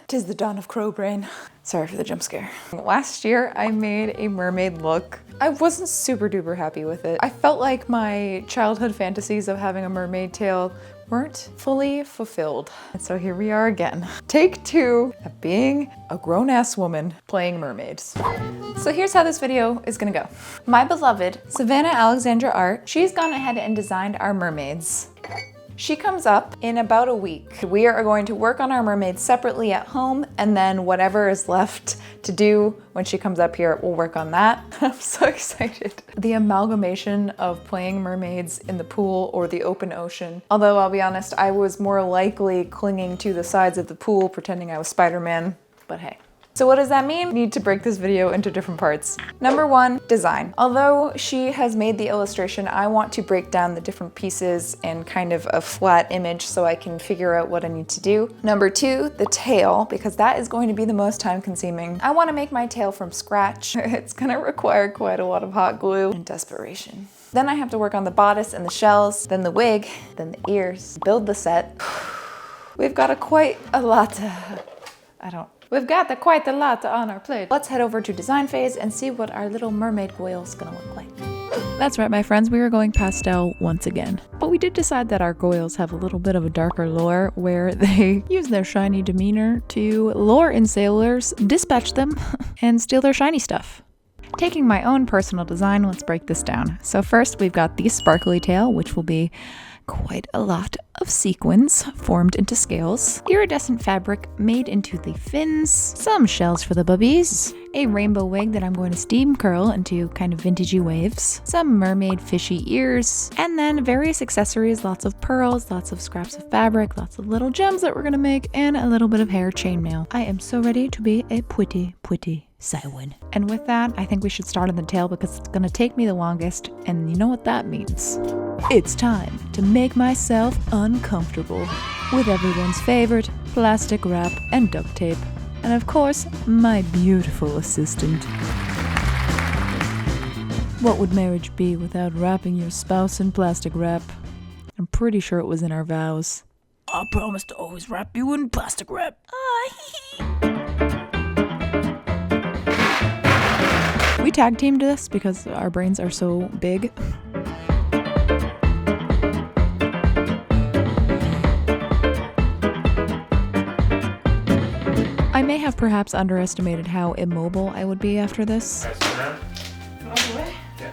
'Tis the dawn of crow brain. Sorry for the jump scare. Last year, I made a mermaid look. I wasn't super duper happy with it. I felt like my childhood fantasies of having a mermaid tail weren't fully fulfilled. And so here we are again. Take 2 of being a grown-ass woman playing mermaids. So here's how this video is gonna go. My beloved Savannah Alexandra Art, she's gone ahead and designed our mermaids. She comes up in about a week. We are going to work on our mermaids separately at home, and then whatever is left to do when she comes up here, we'll work on that. I'm so excited. The amalgamation of playing mermaids in the pool or the open ocean. Although I'll be honest, I was more likely clinging to the sides of the pool pretending I was Spider-Man, but hey. So what does that mean? I need to break this video into different parts. Number 1, design. Although she has made the illustration, I want to break down the different pieces in kind of a flat image so I can figure out what I need to do. Number 2, the tail, because that is going to be the most time consuming. I want to make my tail from scratch. It's gonna require quite a lot of hot glue and desperation. Then I have to work on the bodice and the shells, then the wig, then the ears, build the set. We've got quite a lot on our plate. Let's head over to design phase and see what our little mermaid goyle's gonna look like. That's right, my friends, we are going pastel once again. But we did decide that our goyles have a little bit of a darker lore where they use their shiny demeanor to lure in sailors, dispatch them, and steal their shiny stuff. Taking my own personal design, let's break this down. So first we've got the sparkly tail, which will be quite a lot of sequins formed into scales, iridescent fabric made into the fins, some shells for the bubbies, a rainbow wig that I'm going to steam curl into kind of vintagey waves, some mermaid fishy ears, and then various accessories, lots of pearls, lots of scraps of fabric, lots of little gems that we're gonna make, and a little bit of hair chainmail. I am so ready to be a pretty sequin. And with that, I think we should start on the tail because it's gonna take me the longest, and you know what that means. It's time to make myself uncomfortable with everyone's favorite plastic wrap and duct tape. And of course, my beautiful assistant. What would marriage be without wrapping your spouse in plastic wrap? I'm pretty sure it was in our vows. I promise to always wrap you in plastic wrap. We tag teamed this because our brains are so big. I may have perhaps underestimated how immobile I would be after this. All the way? Yeah.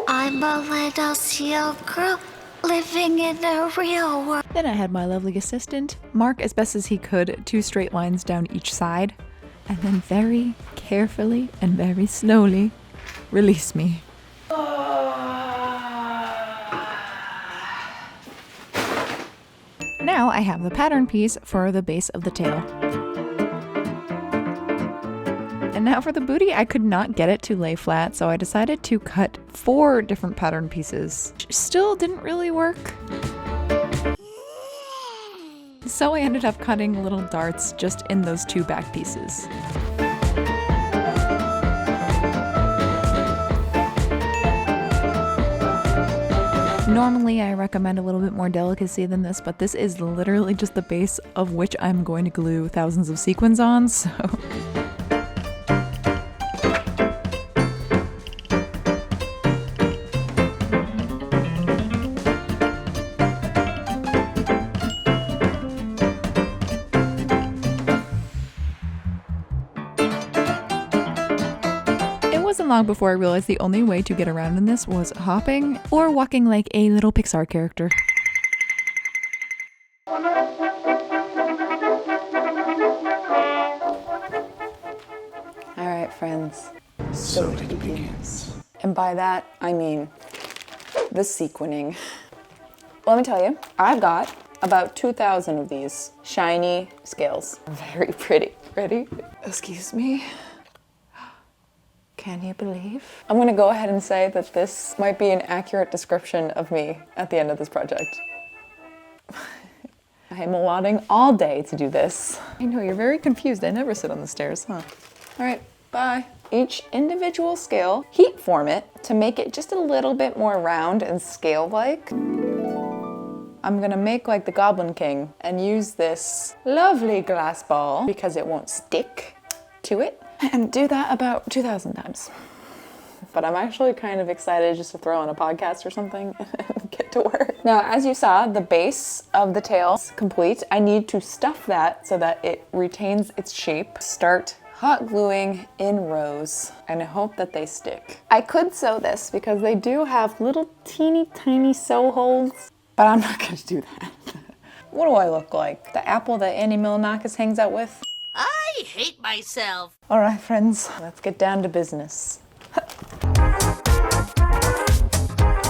I'm a little seal girl living in the real world. Then I had my lovely assistant mark as best as he could 2 straight lines down each side, and then very carefully and very slowly release me. Now I have the pattern piece for the base of the tail. And now for the booty, I could not get it to lay flat, so I decided to cut 4 different pattern pieces. Still didn't really work. So I ended up cutting little darts just in those 2 back pieces. Normally I recommend a little bit more delicacy than this, but this is literally just the base of which I'm going to glue thousands of sequins on, so... wasn't long before I realized the only way to get around in this was hopping or walking like a little Pixar character. Alright friends, so it begins. And by that, I mean the sequining. Let me tell you, I've got about 2,000 of these shiny scales. Very pretty. Ready? Excuse me. Can you believe? I'm gonna go ahead and say that this might be an accurate description of me at the end of this project. I am allotting all day to do this. I know, you're very confused. I never sit on the stairs, huh? All right, Bye. Each individual scale, heat form it to make it just a little bit more round and scale-like. I'm gonna make like the Goblin King and use this lovely glass ball because it won't stick to it, and do that about 2,000 times. But I'm actually kind of excited just to throw on a podcast or something and get to work. Now, as you saw, the base of the tail is complete. I need to stuff that so that it retains its shape. Start hot gluing in rows and I hope that they stick. I could sew this because they do have little teeny tiny sew holes, but I'm not gonna do that. What do I look like? The apple that Annie Milonakis hangs out with? I hate myself. All right, friends, let's get down to business.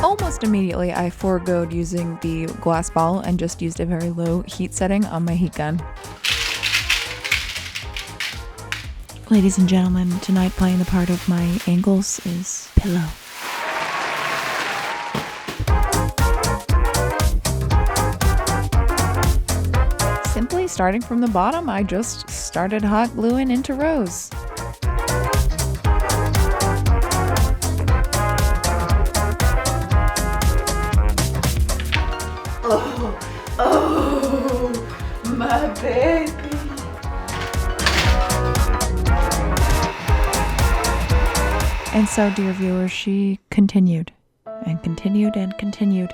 Almost immediately, I foregoed using the glass ball and just used a very low heat setting on my heat gun. Ladies and gentlemen, tonight playing the part of my ankles is Pillow. Simply starting from the bottom, I just started hot gluing into rows. Oh, my baby. And so, dear viewers, she continued and continued and continued,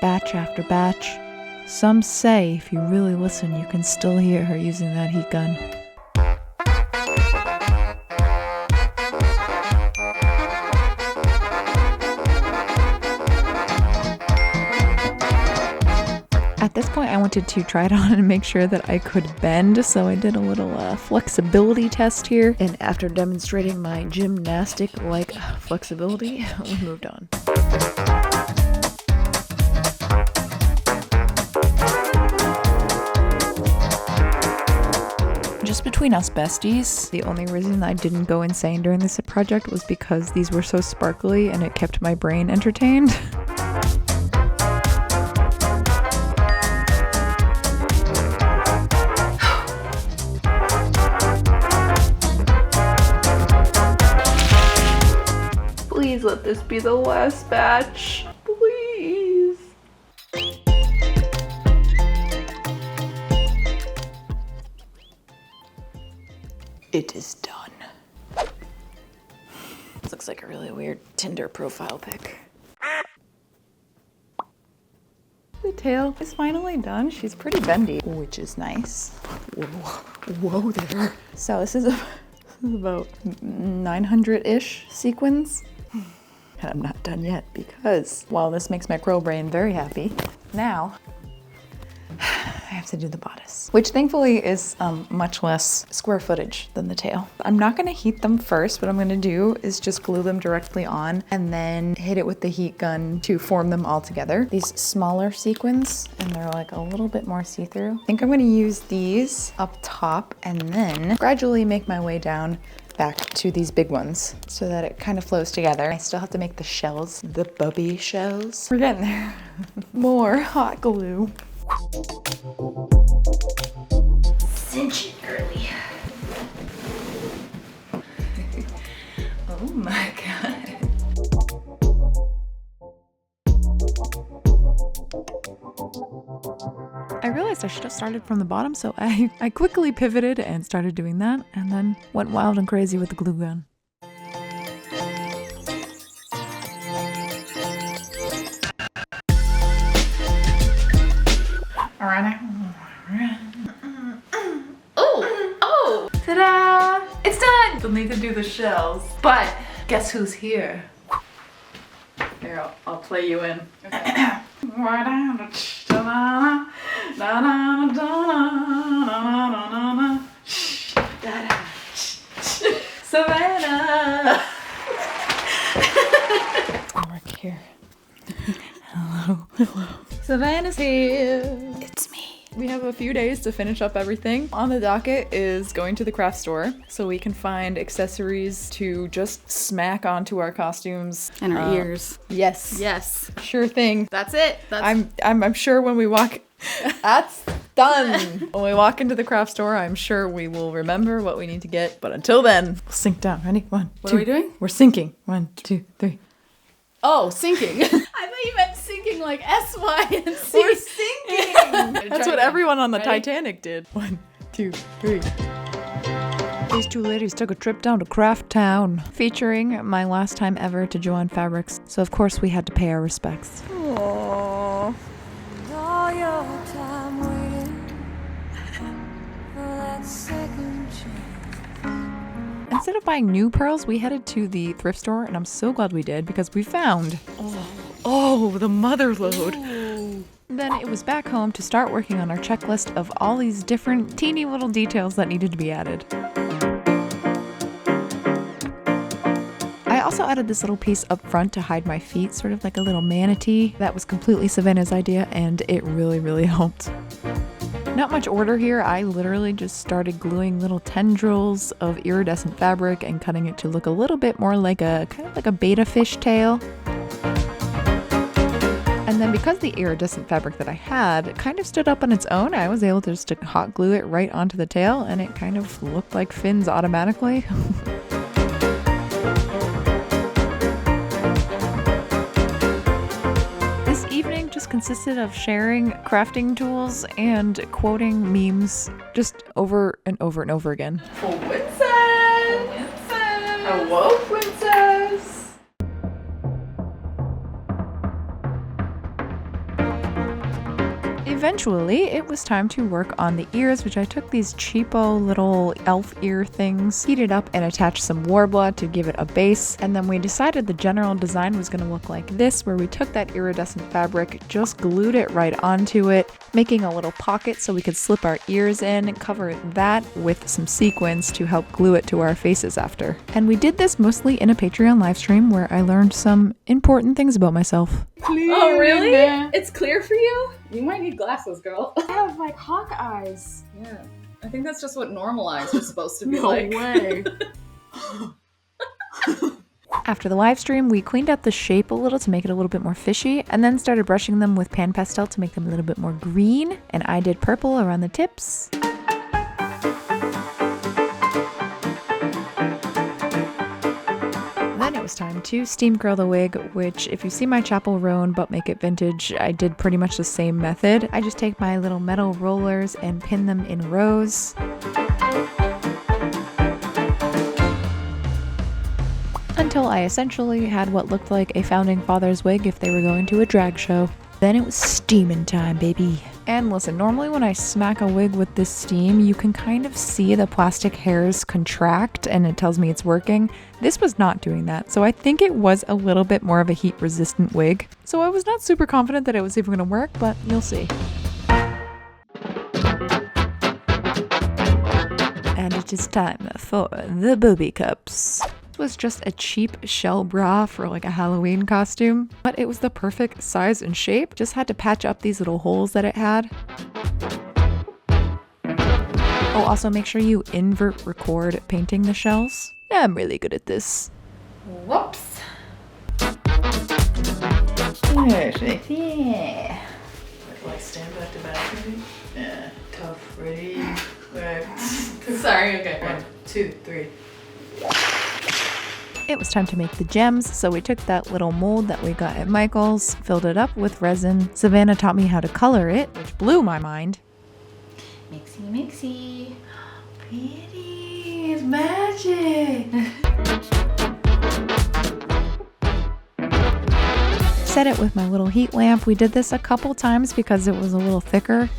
batch after batch. Some say if you really listen, you can still hear her using that heat gun. At this point, I wanted to try it on and make sure that I could bend, so I did a little flexibility test here. And after demonstrating my gymnastic-like flexibility, we moved on. Just between us besties, the only reason I didn't go insane during this project was because these were so sparkly and it kept my brain entertained. Please let this be the last batch. Please. It is done. This looks like a really weird Tinder profile pic. The tail is finally done. She's pretty bendy, which is nice. Whoa there. So this is about 900-ish sequins. And I'm not done yet because while this makes my crow brain very happy, now I have to do the bodice, which thankfully is much less square footage than the tail. I'm not gonna heat them first. What I'm gonna do is just glue them directly on and then hit it with the heat gun to form them all together. These smaller sequins, and they're like a little bit more see-through. I think I'm gonna use these up top and then gradually make my way down back to these big ones so that it kind of flows together. I still have to make the shells, the bubby shells. We're getting there. More hot glue. Cinch it, girly. Oh my god. I realized I should have started from the bottom, so I quickly pivoted and started doing that, and then went wild and crazy with the glue gun. Oh! Ta-da! It's done! Still need to do the shells, but guess who's here? Here, I'll play you in. Okay. Savannah! Work here. Hello. Hello. Savannah's here. It's me. We have a few days to finish up everything. On the docket is going to the craft store so we can find accessories to just smack onto our costumes. And our ears. Yes. Yes. Sure thing. That's it. I'm sure when we walk, that's Done. When we walk into the craft store, I'm sure we will remember what we need to get. But until then, we'll sink down. Ready? 1, 2. What are we doing? We're sinking. 1, 2, 3. Oh, sinking. I thought you meant sinking like S-Y-N-C. We're sinking. That's what everyone on the Titanic did. 1, 2, 3. These two ladies took a trip down to Craft Town, featuring my last time ever to Joann Fabrics. So of course we had to pay our respects. Aww. All your time waiting for that second chance. Instead of buying new pearls, we headed to the thrift store, and I'm so glad we did because we found the mother lode. Then it was back home to start working on our checklist of all these different teeny little details that needed to be added. I also added this little piece up front to hide my feet, sort of like a little manatee. That was completely Savannah's idea, and it really, really helped. Not much order here. I literally just started gluing little tendrils of iridescent fabric and cutting it to look a little bit more like a kind of like a betta fish tail. And then because the iridescent fabric that I had kind of stood up on its own, I was able to just hot glue it right onto the tail, and it kind of looked like fins automatically. This evening just consisted of sharing crafting tools and quoting memes just over and over and over again. For Winston! Hello, princess! Eventually, it was time to work on the ears, which I took these cheapo little elf ear things, heated up and attached some Warbler to give it a base, and then we decided the general design was going to look like this, where we took that iridescent fabric, just glued it right onto it, making a little pocket so we could slip our ears in, cover that with some sequins to help glue it to our faces after. And we did this mostly in a Patreon live stream where I learned some important things about myself. Oh, really? It's clear for you? You might need glasses, girl. I have like hawk eyes. Yeah, I think that's just what normal eyes are supposed to be No way. After the live stream, we cleaned up the shape a little to make it a little bit more fishy, and then started brushing them with pan pastel to make them a little bit more green, and I did purple around the tips. Then it was time to steam curl the wig, which if you see my chapel roan but make it vintage, I did pretty much the same method. I just take my little metal rollers and pin them in rows. Until I essentially had what looked like a founding father's wig if they were going to a drag show. Then it was steaming time, baby. And listen, normally when I smack a wig with this steam, you can kind of see the plastic hairs contract and it tells me it's working. This was not doing that, so I think it was a little bit more of a heat-resistant wig. So I was not super confident that it was even gonna work, but you'll see. And it is time for the booby cups. This was just a cheap shell bra for like a Halloween costume, but it was the perfect size and shape. Just had to patch up these little holes that it had. Oh, also make sure you invert record painting the shells. I'm really good at this. Whoops. Yeah. Like stand back to back, maybe? Yeah. Tough, ready, back. Sorry, okay. 1, 2, 3. It was time to make the gems, so we took that little mold that we got at Michael's, filled it up with resin. Savannah taught me how to color it, which blew my mind. Mixy, mixy. Pretty. It's magic. Set it with my little heat lamp. We did this a couple times because it was a little thicker.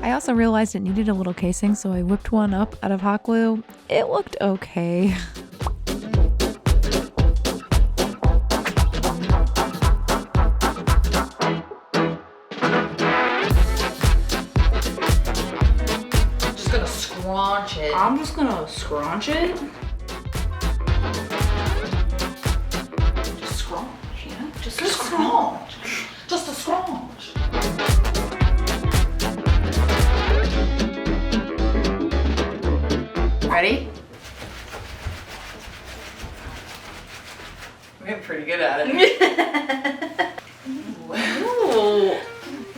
I also realized it needed a little casing, so I whipped one up out of hot glue. It looked okay. Just gonna scrunch it. I'm just gonna scrunch it. Just scrunch, you know? Just scrunch. Just a scrunch. Ready? We're getting pretty good at it. Ooh.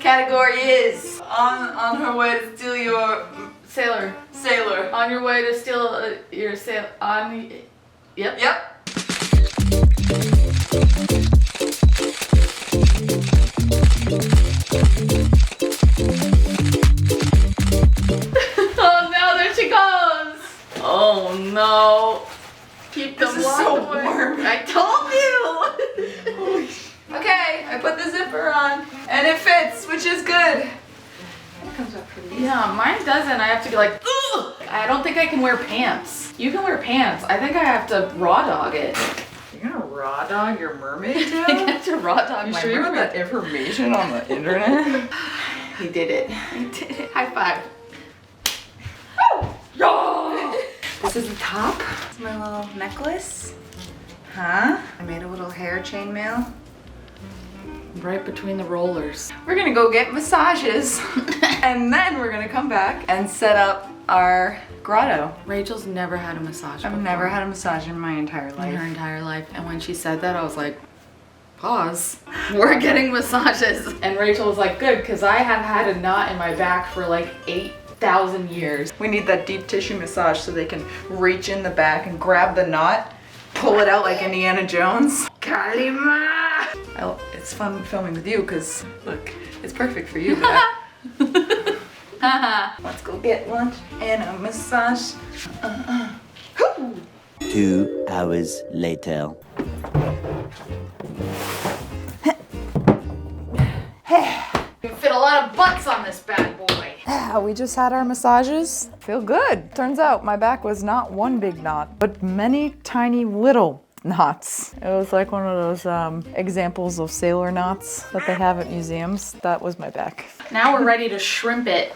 Category is on her way to steal your Sailor. sailor. On your way to steal your sail. On. Yep. Yep. Oh no, there she goes! Oh no. Keep them This is locked so away. warm. I told you! Okay, I put the zipper on and it fits, which is good. It comes up pretty easy. Yeah, mine doesn't. I have to be like, ugh! I don't think I can wear pants. You can wear pants. I think I have to raw dog it. You're gonna raw dog your mermaid I tail? have to raw dog You my sure you got mermaid. that information on the internet? He did it. I did it. High five. This is the top. It's my little necklace. Huh? I made a little hair chainmail. Right between the rollers. We're gonna go get massages and then we're gonna come back and set up our grotto. Rachel's never had a massage I've before never had a massage in my entire in life. her entire life. And when she said that, I was like, pause. We're getting massages. And Rachel was like, good, because I have had a knot in my back for like 8,000 years. We need that deep tissue massage so they can reach in the back and grab the knot, pull it out like Indiana Jones. Kalima! It's fun filming with you because, look, it's perfect for you. Let's go get lunch and a massage. 2 hours later. You can fit a lot of butts on this bad boy. We just had our massages. Feel good. Turns out my back was not one big knot, but many tiny little knots. It was like one of those examples of sailor knots that they have at museums. That was my back. Now we're ready to shrimp it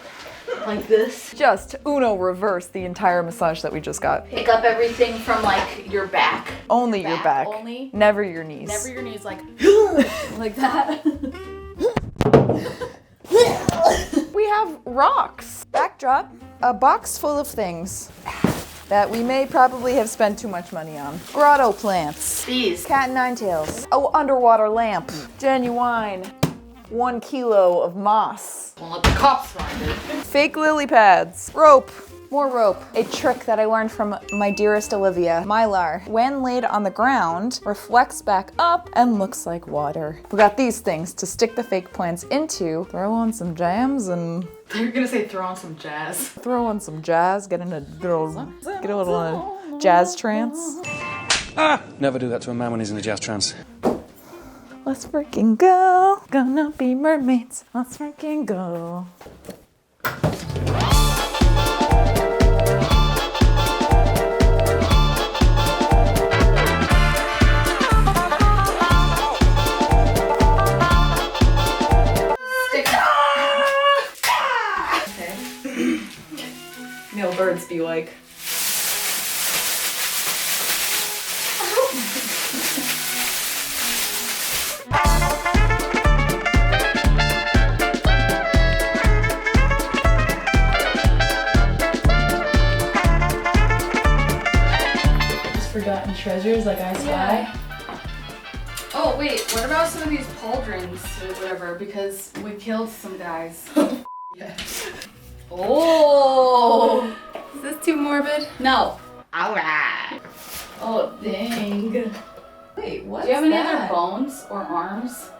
like this. Just Uno reverse the entire massage that we just got. Pick up everything from like your back. Only your back. Only. Never your knees. Never your knees, like like that. We have rocks. Backdrop. A box full of things that we may probably have spent too much money on. Grotto plants. These. Cat and nine tails. Oh, underwater lamp. Genuine. 1 kilo of moss. Won't let the cops find it. Fake lily pads. Rope. More rope. A trick that I learned from my dearest Olivia. Mylar. When laid on the ground, reflects back up and looks like water. We got these things to stick the fake plants into. Throw on some jams and You're gonna say throw on some jazz. throw on some jazz. Get a little jazz trance. Never do that to a man when he's in a jazz trance. Let's freaking go. Gonna be mermaids. Let's freaking go. Male birds be like. Forgotten treasures like I Spy. Oh wait, what about some of these pauldrons or whatever? Because we killed some guys. Yes. Oh! Is this too morbid? No. Alright. Oh dang. Wait, what? Do you have any other bones or arms?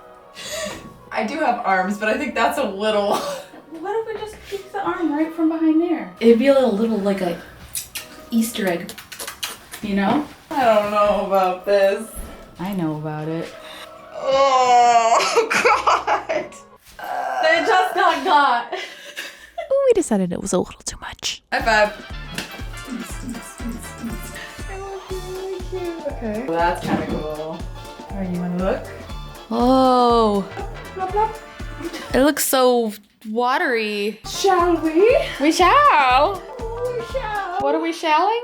I do have arms, but I think that's a little. What if we just pick the arm right from behind there? It'd be a little like a Easter egg. You know? I don't know about this. I know about it. Oh, God. They just got. We decided it was a little too much. High five. I look really cute. Okay. Well, that's kind of cool. Are you gonna look? Oh, Plop, plop. it looks so watery. Shall we? We shall. We shall. What are we shalling?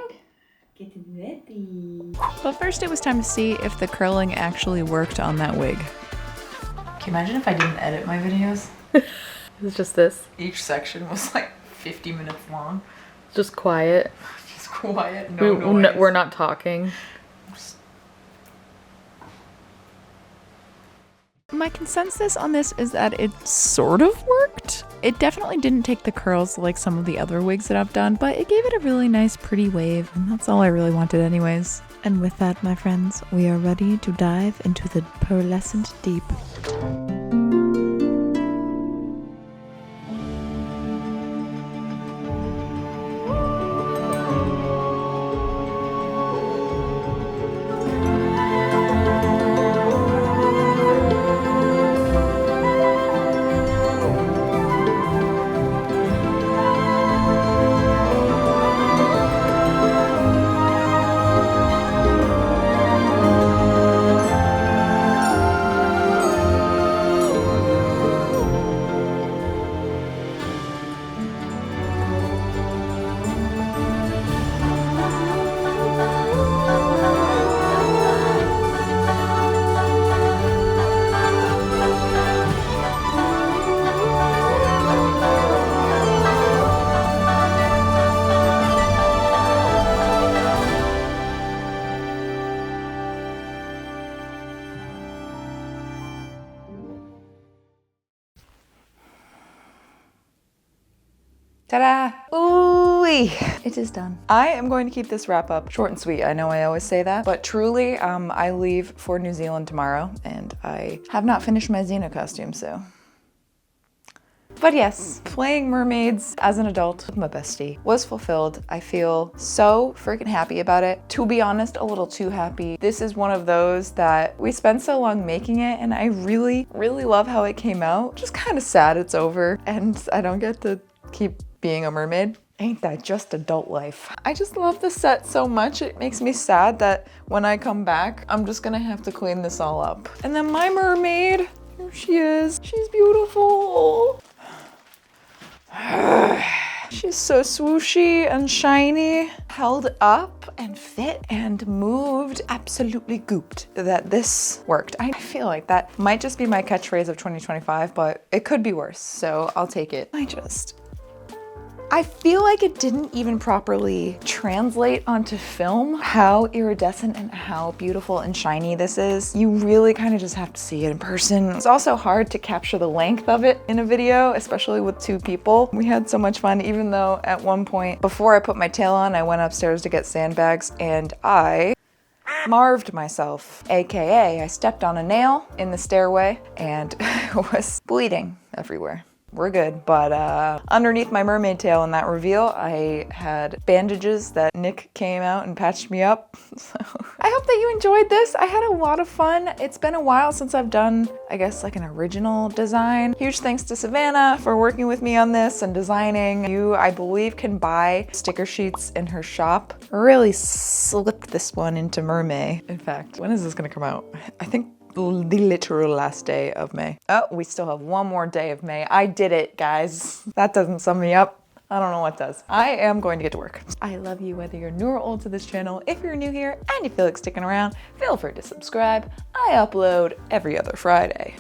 Getting ready. But first it was time to see if the curling actually worked on that wig. Can you imagine if I didn't edit my videos? It's just this. Each section was like 50 minutes long. Just quiet. Just quiet, no noise. We're not talking. My consensus on this is that it sort of worked. It definitely didn't take the curls like some of the other wigs that I've done, but it gave it a really nice pretty wave, and that's all I really wanted anyways. And with that, my friends, we are ready to dive into the pearlescent deep. Ta-da! Ooh, it is done. I am going to keep this wrap up short and sweet. I know I always say that, but truly, I leave for New Zealand tomorrow, and I have not finished my Xena costume, so. But yes, playing mermaids as an adult with my bestie was fulfilled. I feel so freaking happy about it. To be honest, a little too happy. This is one of those that we spent so long making it, and I really, really love how it came out. Just kind of sad it's over, and I don't get to keep being a mermaid. Ain't that just adult life? I just love the set so much. It makes me sad that when I come back, I'm just gonna have to clean this all up. And then my mermaid, here she is. She's beautiful. She's so swooshy and shiny, held up and fit and moved, absolutely gooped that this worked. I feel like that might just be my catchphrase of 2025, but it could be worse, so I'll take it. I feel like it didn't even properly translate onto film how iridescent and how beautiful and shiny this is. You really kind of just have to see it in person. It's also hard to capture the length of it in a video, especially with two people. We had so much fun, even though at one point, before I put my tail on, I went upstairs to get sandbags and I marved myself, AKA I stepped on a nail in the stairway and was bleeding everywhere. We're good, but underneath my mermaid tail in that reveal, I had bandages that Nick came out and patched me up. So I hope that you enjoyed this. I had a lot of fun. It's been a while since I've done, I guess, like an original design. Huge thanks to Savannah for working with me on this and designing. You, I believe, can buy sticker sheets in her shop. Really slipped this one into Mermay. In fact, when is this gonna come out? I think the literal last day of May. Oh, we still have one more day of May. I did it, guys. That doesn't sum me up. I don't know what does. I am going to get to work. I love you whether you're new or old to this channel. If you're new here and you feel like sticking around, feel free to subscribe. I upload every other Friday.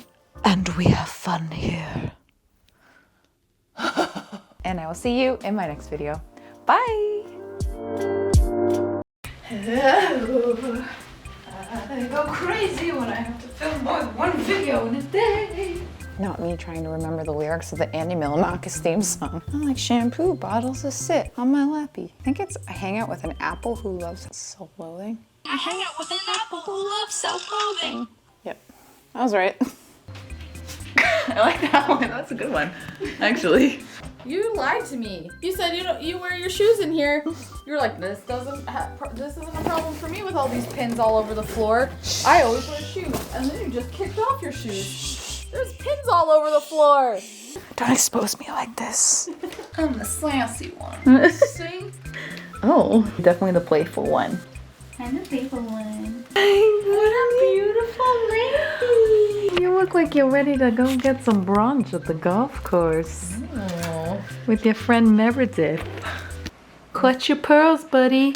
And we have fun here. And I will see you in my next video. Bye! Hello. I go crazy when I have to film more than one video in a day. Not me trying to remember the lyrics of the Andy Milonakis theme song. I'm like shampoo bottles that sit on my lappy. I think it's I hang out with an apple who loves self-loathing. I hang out with an apple who loves self-loathing. Yep, I was right. I like that one. That's a good one, actually. You lied to me. You said you wear your shoes in here. You're like, this isn't a problem for me with all these pins all over the floor. I always wear shoes. And then you just kicked off your shoes. There's pins all over the floor. Don't expose me like this. I'm the sassy one. See? Oh, definitely the playful one. I'm the playful one. What a beautiful lady. You look like you're ready to go get some brunch at the golf course. Oh. With your friend Meredith. Clutch your pearls, buddy.